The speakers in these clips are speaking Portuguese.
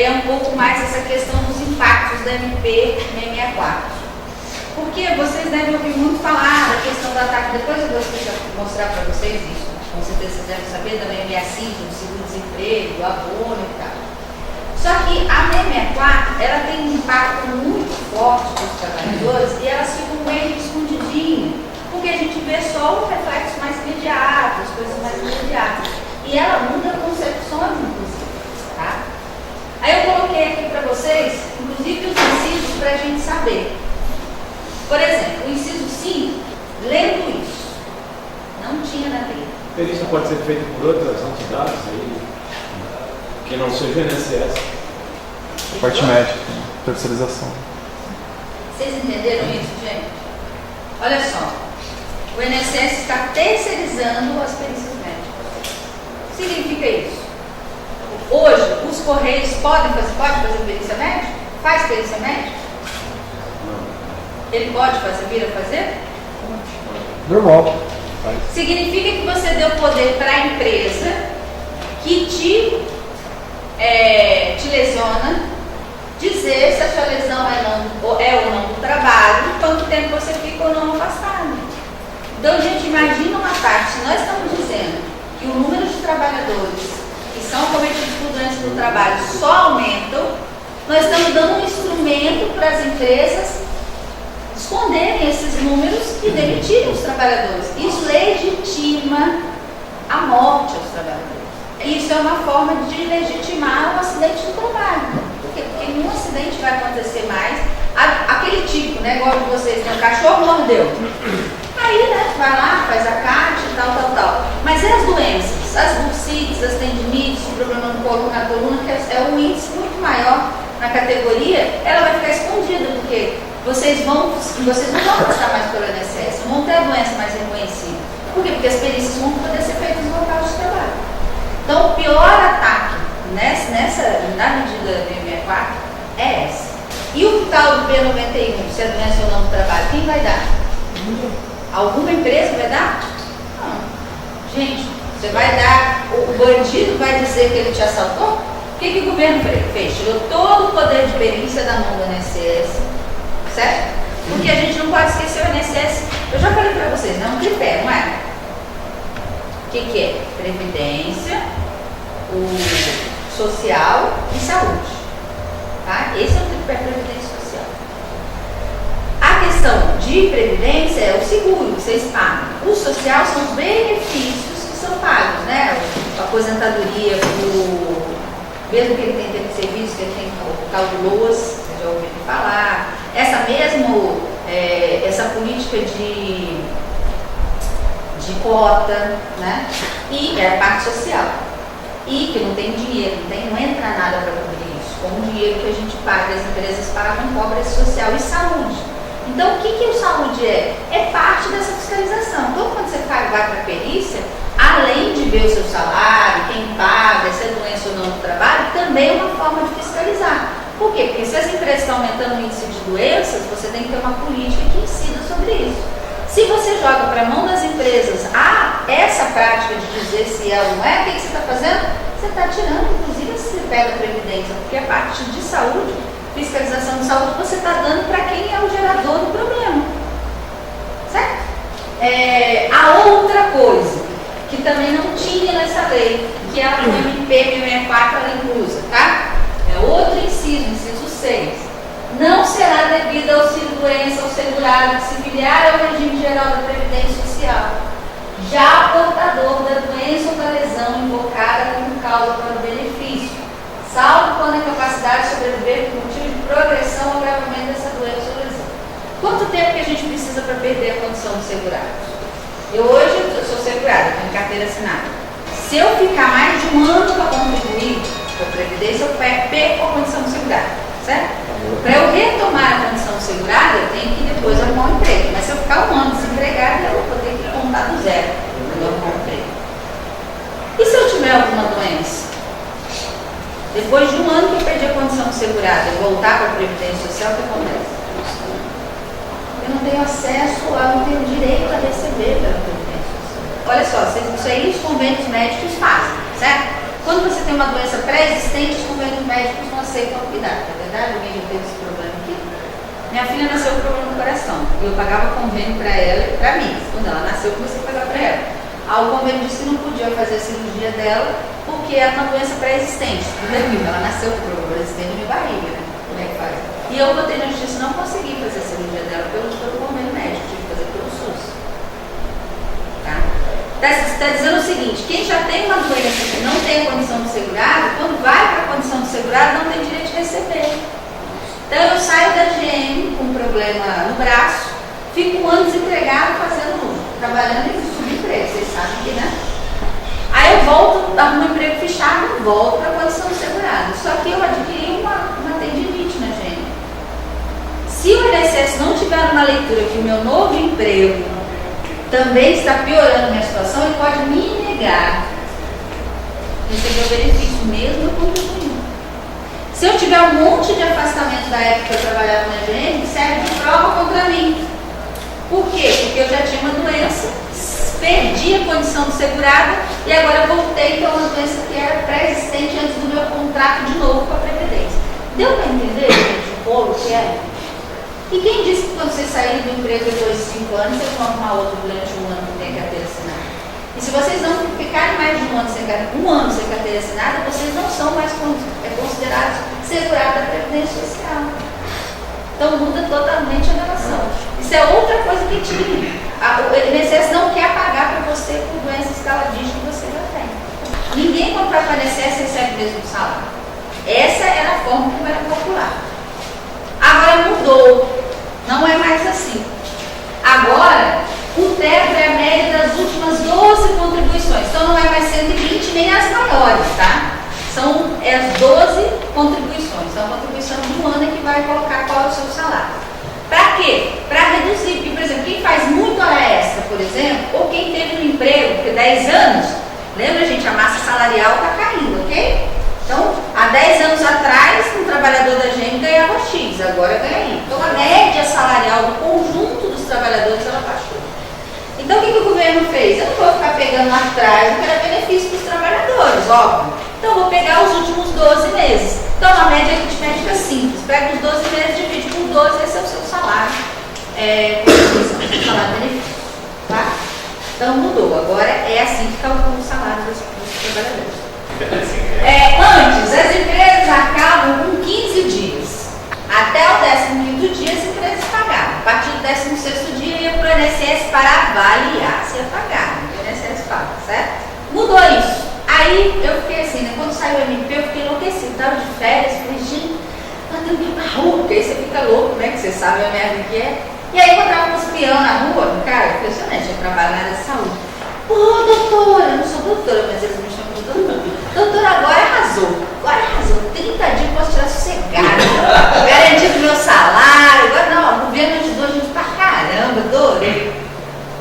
é um pouco mais essa questão dos impactos da MP 664. Porque vocês devem ouvir muito falar da questão do ataque, depois eu vou mostrar para vocês isso, com certeza vocês devem saber, da 665, do seguro-desemprego, do abono e tal. Só que a 664, ela tem um impacto muito forte para os trabalhadores e elas ficam meio escondidinhas, porque a gente vê só o reflexo mais imediato, as coisas mais imediatas. E ela muda concepções, inclusive, tá? Aí eu coloquei aqui para vocês, inclusive os incisos para a gente saber. Por exemplo, o inciso 5, lendo isso, não tinha na lei. Isso pode ser feito por outras entidades aí, que não seja o INSS. Parte médica, terceirização. Vocês entenderam isso, gente? Olha só, o INSS está terceirizando as perícias médicas. O que significa isso? Hoje, os Correios pode fazer perícia médica? Faz perícia médica? Ele pode fazer, vir a fazer? Normal. Significa que você deu poder para a empresa que te lesiona, dizer se a sua lesão é ou não do trabalho, quanto tempo você fica ou não afastado. Então, gente, imagina uma parte, se nós estamos dizendo que o número de trabalhadores que são cometidos por doenças do trabalho só aumentam, nós estamos dando um instrumento para as empresas esconderem esses números e demitirem os trabalhadores. Isso legitima a morte aos trabalhadores. Isso é uma forma de legitimar o acidente do trabalho. Por quê? Porque nenhum acidente vai acontecer mais. Aquele tipo, né, igual de vocês, né, o cachorro mordeu. Aí, né, vai lá, faz a CAT e tal. Mas e as doenças? As bursites, as tendinites, o problema no corpo, na coluna, que é um índice muito maior na categoria, ela vai ficar escondida, porque vocês não vão passar mais pelo INSS, não vão ter a doença mais reconhecida. Por quê? Porque as perícias vão poder ser feitas no local de trabalho. Então, o pior ataque na medida 664 é essa. E o tal do P91, se é doença ou não do trabalho, quem vai dar? Alguma empresa vai dar? Não. Gente, você vai dar, o bandido vai dizer que ele te assaltou? O que o governo fez? Tirou todo o poder de perícia da mão do INSS, certo? Porque a gente não pode esquecer o INSS, eu já falei para vocês, não é um critério, não é? O que é? Previdência, o social e saúde. Tá? Esse é o critério de previdência social. A questão de previdência é o seguro que vocês pagam. O social são os benefícios que são pagos, né? A aposentadoria, mesmo que ele tenha tempo de serviço, que ele tem o tal do LOAS, vocês já ouviram falar. Essa política de cota, né? E é a parte social. E que não tem dinheiro, não entra nada para cobrir isso. Com o dinheiro que a gente paga, as empresas pagam, cobra esse social e saúde. Então, o que o saúde é? É parte dessa fiscalização. Então, quando você vai para a perícia, além de ver o seu salário, quem paga, se é doença ou não do trabalho, também é uma forma de fiscalizar. Por quê? Porque se as empresas estão aumentando o índice de doenças, você tem que ter uma política que incida sobre isso. Se você joga para a mão das empresas essa prática de dizer se é ou não é, o que você está fazendo? Você está tirando, inclusive, esse pé da previdência, porque a parte de saúde, fiscalização de saúde, você está dando para quem é o gerador do problema. Certo? A outra coisa, que também não tinha nessa lei, que é a MP 664, ela inclusa, tá? É outro inciso 6. Não será devido ao auxílio-doença ao segurado que se filiar ao regime geral da Previdência Social, já portador da doença ou da lesão invocada como causa para o benefício, salvo quando a capacidade de sobreviver por motivo de progressão ou agravamento dessa doença ou lesão. Quanto tempo que a gente precisa para perder a condição de segurado? Hoje eu sou segurada, tenho carteira assinada. Se eu ficar mais de um ano para contribuir para a Previdência, eu perco a condição de segurado, certo? Para eu retomar a condição de segurada, eu tenho que depois arrumar um emprego. Mas se eu ficar um ano desempregada, eu vou ter que contar do zero para arrumar um emprego. E se eu tiver alguma doença? Depois de um ano que eu perdi a condição de segurada e voltar para a Previdência Social, o que acontece? Eu não tenho acesso, eu não tenho direito a receber pela Previdência Social. Olha só, isso aí os convênios médicos fazem, certo? Quando você tem uma doença pré-existente, os convênios médicos não aceitam cuidar, é verdade? Alguém já teve esse problema aqui? Minha filha nasceu com problema no coração. E eu pagava convênio para ela e para mim. Quando ela nasceu, eu comecei a pagar para ela. Aí o convênio disse que não podia fazer a cirurgia dela porque era uma doença pré-existente. Ela nasceu com problema pré-existente na minha barriga, né? Como é que faz? E eu botei na justiça, não consegui fazer a cirurgia dela pelo convênio médico, tive que fazer pelo SUS. Tá? Está dizendo o seguinte, quem já tem uma doença que não tem a condição de segurado, quando vai para a condição de segurado, não tem direito de receber. Então eu saio da GM com um problema no braço, fico um ano desempregado trabalhando em subemprego, vocês sabem que, né? Aí eu volto, arrumo um emprego fechado e volto para a condição de segurado. Só que eu adquiri uma tendinite na GM. Se o INSS não tiver uma leitura que o meu novo emprego também está piorando a minha situação, ele pode me negar receber o benefício mesmo eu contribuindo. Se eu tiver um monte de afastamento da época que eu trabalhava na GM, serve de prova contra mim. Por quê? Porque eu já tinha uma doença, perdi a condição de segurada e agora voltei para uma doença que era pré-existente antes do meu contrato de novo com a Previdência. Deu para entender, gente, o bolo que é? E quem disse que quando vocês saírem do emprego depois de 5 anos, vocês vão arrumar outro durante um ano que tem carteira assinada? E se vocês não ficarem mais de um ano sem carteira assinada, vocês não são mais considerados segurados da Previdência Social. Então muda totalmente a relação. Isso é outra coisa que tinha. O INSS não quer pagar para você por doença escaladista que você já tem. Ninguém quando vai para o INSS recebe o mesmo salário. Essa era a forma como era popular. Agora mudou. Não é mais assim. Agora, o teto é a média das últimas 12 contribuições. Então não é mais 120 nem as maiores, tá? São as 12 contribuições. Então a contribuição do ano é que vai colocar qual é o seu salário. Para quê? Para reduzir. Porque, por exemplo, quem faz muito hora extra, por exemplo, ou quem teve no emprego por 10 anos, lembra, gente, a massa salarial está caindo, ok? Então, há 10 anos atrás, um trabalhador da GM ganhava X, agora ganha Y. Então, a média salarial do conjunto dos trabalhadores, ela baixou. Então, o que o governo fez? Eu não vou ficar pegando lá atrás o que era benefício para os trabalhadores, óbvio. Então, eu vou pegar os últimos 12 meses. Então, a média aritmética simples. Pega os 12 meses, divide por 12, esse é o seu salário. O salário benefício. Tá? Então, mudou. Agora, é assim que calcula o salário dos trabalhadores. Antes, as empresas acabam com 15 dias. Até o 15º dia, as empresas pagavam. A partir do 16º dia, ia para o INSS para avaliar se ia pagar. O INSS paga, certo? Mudou isso. Aí, eu fiquei assim, né? Quando saiu o MP, eu fiquei enlouquecido. Estava de férias, falei, gente, nós temos que ir para a rua, porque aí você fica louco, né? Que você sabe a merda que é. E aí, encontrava com os peão na rua, cara, impressionante, eu trabalho na área de saúde. Pô, doutora, eu não sou doutora, mas eles me chamam de doutora. Doutora, agora arrasou. 30 dias eu posso tirar sossegado. Garantido meu salário. Agora não, o governo ajudou a gente pra caramba, adorei.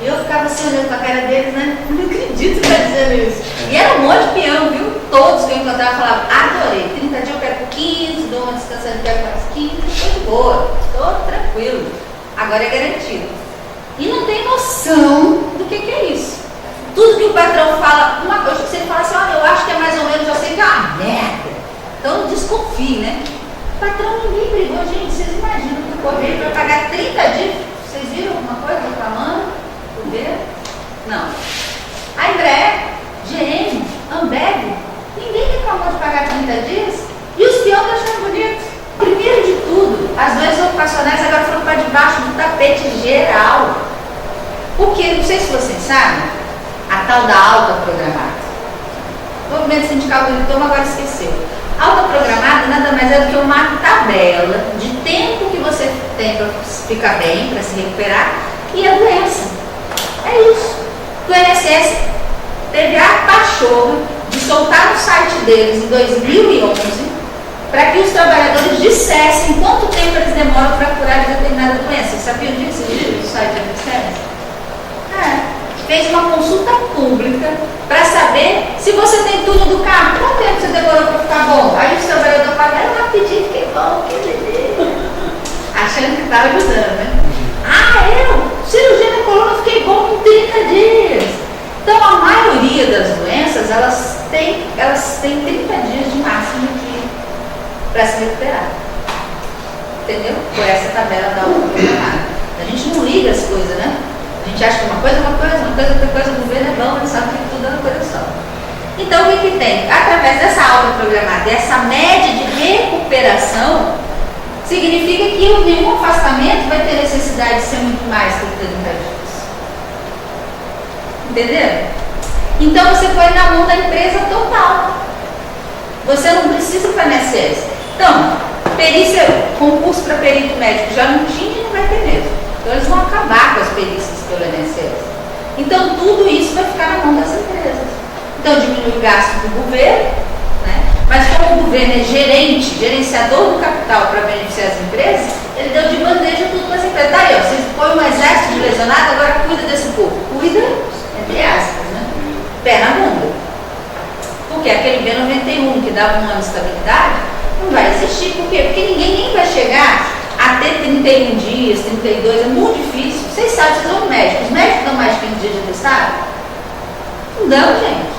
E eu ficava assim olhando pra cara deles, né? Não acredito que tá dizendo isso. E era um monte de peão, viu? Todos que eu encontrava falavam, adorei. 30 dias eu pego 15, dou uma descansada de pego mais 15, tô de boa, tô tranquilo. Agora é garantido. E não tem noção do que é isso. Tudo que o patrão fala, uma coisa que você fala assim, olha, eu acho que é mais ou menos, eu sei que é uma merda. Então desconfie, né? O patrão ninguém brigou, gente. Vocês imaginam que o Correio vai pagar 30 dias? Vocês viram alguma coisa reclamando? Governo? Não. A Embraer, GM, Ambev, ninguém reclamou de pagar 30 dias. E os peões acham bonitos. Primeiro de tudo, as doenças ocupacionais agora foram para debaixo do tapete geral. Porque, não sei se vocês sabem, a tal da alta programada. O movimento sindical gritou, mas agora esqueceu. Alta programada nada mais é do que uma tabela de tempo que você tem para ficar bem, para se recuperar, e a doença. É isso. O INSS teve a pachorra de soltar no site deles em 2011 para que os trabalhadores dissessem quanto tempo eles demoram para curar de determinada doença. Vocês sabiam disso? O site da INSS? Fez uma consulta pública para saber se você tem tudo do carro, quanto tempo você demorou para ficar bom? Aí os trabalhadores pagaram rapidinho, fiquei bom, que beleza. Achando que estava ajudando, né? Cirurgia na coluna, fiquei bom em 30 dias. Então a maioria das doenças, elas têm para se recuperar. Entendeu? Por essa tabela da aula programada. A gente não liga as coisas, né? A gente acha que uma coisa é uma coisa, outra coisa, o governo é bom, ele sabe que tudo é uma coisa só. Então, o que tem? Através dessa aula programada, essa média de recuperação, significa que nenhum afastamento vai ter necessidade de ser muito mais que 30 dias. Entenderam? Então, você põe na mão da empresa total. Você não precisa para a INSS. Então, perícia, concurso para perito médico já não tinha e não vai ter mesmo. Então, eles vão acabar com as perícias pelo INSS. Então, tudo isso vai ficar na mão das empresas. Então, diminui o gasto do governo, né? Mas como o governo é gerenciador do capital para beneficiar as empresas, ele deu de bandeja tudo para as empresas. Tá aí, ó, vocês põem um exército de lesionado, agora cuida desse povo. Cuida, entre aspas, né? Pé na bunda. Porque aquele B91 que dava um ano de estabilidade, não vai existir. Por quê? Porque ninguém nem vai chegar a ter 31 dias, 32, é muito difícil. Vocês sabem, vocês vão no médico. Os médicos dão mais de 15 dias de atestado? Não dão, gente.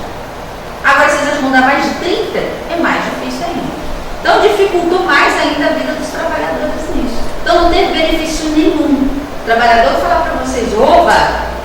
Agora, se eles vão dar mais de 30, é mais difícil ainda. Então, dificultou mais ainda a vida dos trabalhadores nisso. Então, não teve benefício nenhum. O trabalhador falar para vocês, oba,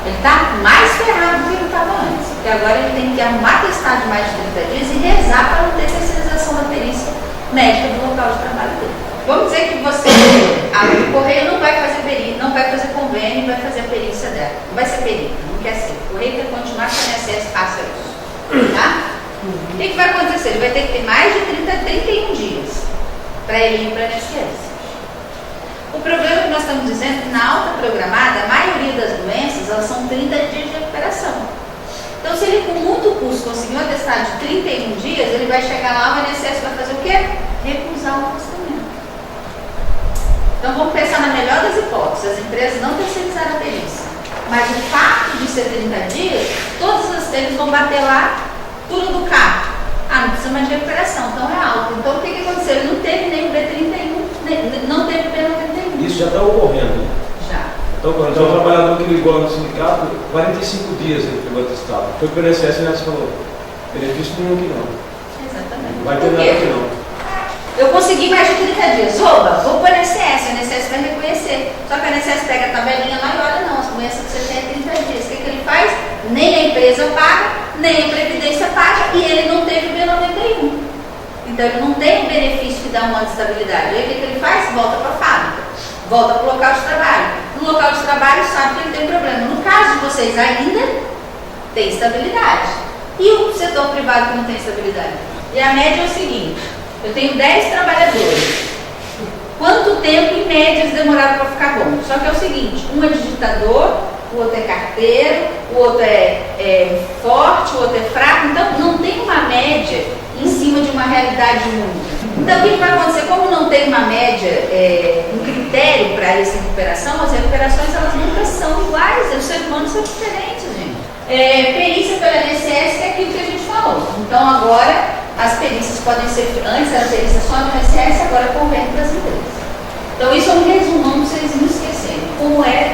ele está mais ferrado do que ele estava antes. Porque agora ele tem que arrumar atestado de mais de 30 dias e rezar para não ter terceirização da perícia médica do local de trabalho dele. Vamos dizer que você, o Correio não vai fazer perícia, não vai fazer convênio e vai fazer a perícia dela. Não vai ser perita, não quer ser. O Correio quer continuar que a INSS faça isso. Tá? O que vai acontecer? Ele vai ter que ter mais de 31 dias para ele ir para a INSS. O problema que nós estamos dizendo é que na alta programada, a maioria das doenças, elas são 30 dias de recuperação. Então, se ele com muito custo conseguir um atestado de 31 dias, ele vai chegar lá, o INSS vai fazer o quê? Recusar o afastamento. Então, vamos pensar na melhor das hipóteses. As empresas não terceirizaram a perícia. Mas o fato de ser 30 dias, todos eles vão bater lá, tudo do carro. Ah, não precisa mais de recuperação, então é alto. Então o que aconteceu? Ele não teve nem o B31, não teve o B91. Isso já está ocorrendo. Já. Então, o trabalhador que ligou no sindicato, 45 dias ele pegou atestado. Foi para o INSS e o INSS falou, benefício nenhum aqui não. Exatamente. Não vai ter nada aqui não. Eu consegui mais de 30 dias. Oba, vou para o INSS vai reconhecer. Só que a INSS pega a tabelinha lá e olha, não, as doenças que você tem é 30 dias. O que ele faz? Nem a empresa paga, nem a Previdência paga e ele não teve o B91. Então ele não tem o benefício que dá um ano de estabilidade. Aí o que ele faz? Volta para a fábrica, volta para o local de trabalho. No local de trabalho sabe que ele tem problema. No caso de vocês ainda tem estabilidade. E o setor privado que não tem estabilidade? E a média é o seguinte. Eu tenho 10 trabalhadores. Quanto tempo, em média, eles demoraram para ficar bom? Só que é o seguinte, um é digitador, o outro é carteiro, o outro é forte, o outro é fraco. Então, não tem uma média em cima de uma realidade única. Então, o que vai acontecer? Como não tem uma média, um critério para essa recuperação, as recuperações, elas nunca são iguais. Os seres humanos são diferentes, gente. Perícia pela INSS, que é aquilo que a gente falou. Então, agora... As perícias podem ser, antes era perícia só no INSS, agora convém para as empresas. Então, isso é um resumão para vocês não esquecerem como é